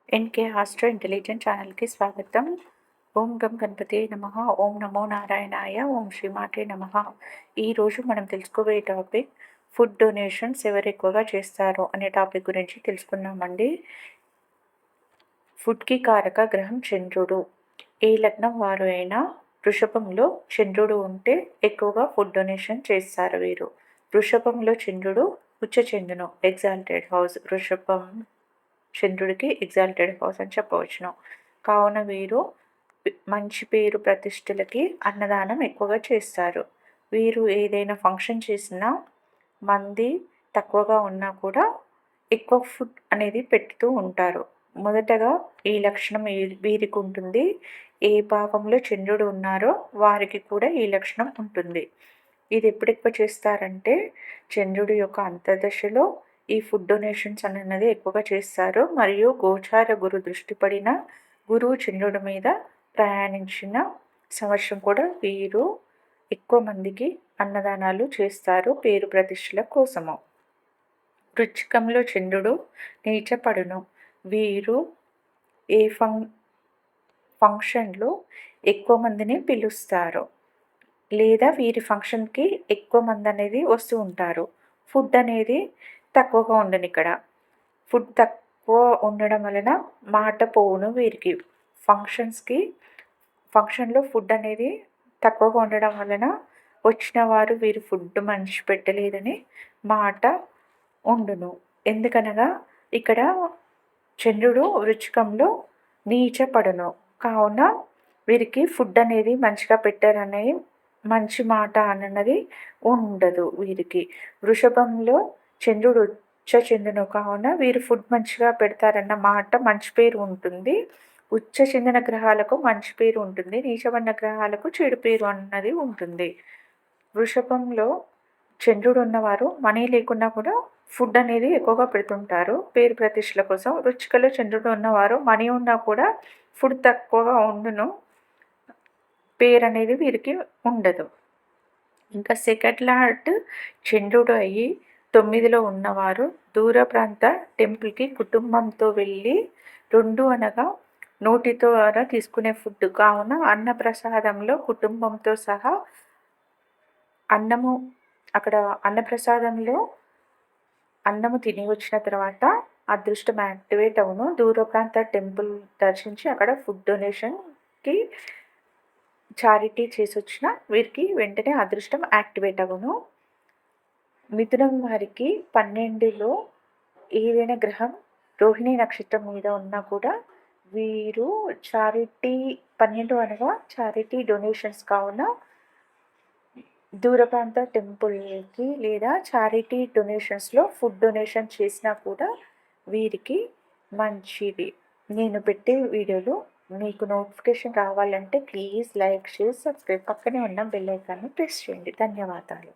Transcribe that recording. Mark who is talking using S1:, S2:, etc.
S1: NK astro intelligent ఛానల్కి స్వాగతం. ఓం గం గణపతి నమః. ఓం నమో నారాయణాయ. ఓం శ్రీమాతే నమః. ఈరోజు మనం తెలుసుకోబోయే టాపిక్ ఫుడ్ డొనేషన్స్ ఎవరు ఎక్కువగా చేస్తారు అనే టాపిక్ గురించి తెలుసుకుందామండి. ఫుడ్కి కారక గ్రహం చంద్రుడు. ఏ లగ్నం వారు అయినా వృషభంలో చంద్రుడు ఉంటే ఎక్కువగా ఫుడ్ డొనేషన్ చేస్తారు వీరు. వృషభంలో చంద్రుడు ఉచ్చ చెందును, ఎగ్జాల్టెడ్ హౌస్. వృషభం చంద్రుడికి ఎగ్జాల్టెడ్ హౌస్ అని చెప్పవచ్చును. కావున వీరు మంచి పేరు ప్రతిష్టలకి అన్నదానం ఎక్కువగా చేస్తారు. వీరు ఏదైనా ఫంక్షన్ చేసినా మంది తక్కువగా ఉన్నా కూడా ఎక్కువ ఫుడ్ అనేది పెడుతూ ఉంటారు. మొదటగా ఈ లక్షణం వీరికి ఉంటుంది. ఏ భావంలో చంద్రుడు ఉన్నారో వారికి కూడా ఈ లక్షణం ఉంటుంది. ఇది ఎప్పుడు ఎక్కువ చేస్తారంటే చంద్రుడి యొక్క అంతర్దశలో ఈ ఫుడ్ డొనేషన్స్ అనేది ఎక్కువగా చేస్తారు. మరియు గోచార గురు దృష్టి పడిన గురువు చంద్రుడి మీద ప్రయాణించిన సంవత్సరం కూడా వీరు ఎక్కువ మందికి అన్నదానాలు చేస్తారు పేరు ప్రతిష్టల కోసము. వృచ్చికంలో చంద్రుడు నీచపడును. వీరు ఏ ఫంక్షన్లో ఎక్కువ మందిని పిలుస్తారు లేదా వీరి ఫంక్షన్కి ఎక్కువ మంది అనేది వస్తూ ఉంటారు. ఫుడ్ అనేది తక్కువగా ఉండను. ఇక్కడ ఫుడ్ తక్కువ ఉండడం వలన మాట పోవును వీరికి. ఫంక్షన్లో ఫుడ్ అనేది తక్కువగా ఉండడం వలన వచ్చిన వారు వీరు ఫుడ్ మంచి పెట్టలేదని మాట ఉండును. ఎందుకనగా ఇక్కడ చంద్రుడు వృచ్చికంలో నీచపడును. కావున వీరికి ఫుడ్ అనేది మంచిగా పెట్టారనే మంచి మాట అన్నది ఉండదు వీరికి. వృషభంలో చంద్రుడు ఉచ్చ చెందును. కావున వీరు ఫుడ్ మంచిగా పెడతారన్న మాట మంచి పేరు ఉంటుంది. ఉచ్చ చెందిన గ్రహాలకు మంచి పేరు ఉంటుంది. నీచబడిన గ్రహాలకు చెడు పేరు అన్నది ఉంటుంది. వృషభంలో చంద్రుడు ఉన్నవారు మనీ లేకున్నా కూడా ఫుడ్ అనేది ఎక్కువగా పెడుతుంటారు పేరు ప్రతిష్టల కోసం. వృచ్చికలో చంద్రుడు ఉన్నవారు మనీ ఉన్నా కూడా ఫుడ్ తక్కువగా ఉండును, పేరు అనేది వీరికి ఉండదు. ఇంకా సెకండ్ లార్డ్ చంద్రుడు అయ్యి 9లో ఉన్నవారు దూర ప్రాంత టెంపుల్కి కుటుంబంతో వెళ్ళి 2 అనగా నోటితో తీసుకునే ఫుడ్. కావున అన్నప్రసాదంలో కుటుంబంతో సహా అక్కడ అన్నప్రసాదంలో అన్నము తిని వచ్చిన తర్వాత అదృష్టం యాక్టివేట్ అవును. దూర ప్రాంత టెంపుల్ దర్శించి అక్కడ ఫుడ్ డొనేషన్కి చారిటీ చేసి వచ్చిన వీరికి వెంటనే అదృష్టం యాక్టివేట్ అవ్వను. మిథునం వారికి 12లో ఏదైనా గ్రహం రోహిణి నక్షత్రం మీద ఉన్నా కూడా వీరు చారిటీ 12 అనగా చారిటీ డొనేషన్స్. కావున దూర ప్రాంత టెంపుల్కి లేదా చారిటీ డొనేషన్స్లో ఫుడ్ డొనేషన్ చేసినా కూడా వీరికి మంచిది. నేను పెట్టే వీడియోలు మీకు నోటిఫికేషన్ రావాలంటే ప్లీజ్ లైక్, షేర్, సబ్స్క్రైబ్. పక్కనే ఉన్న బెల్ ఐకాన్ని ప్రెస్ చేయండి. ధన్యవాదాలు.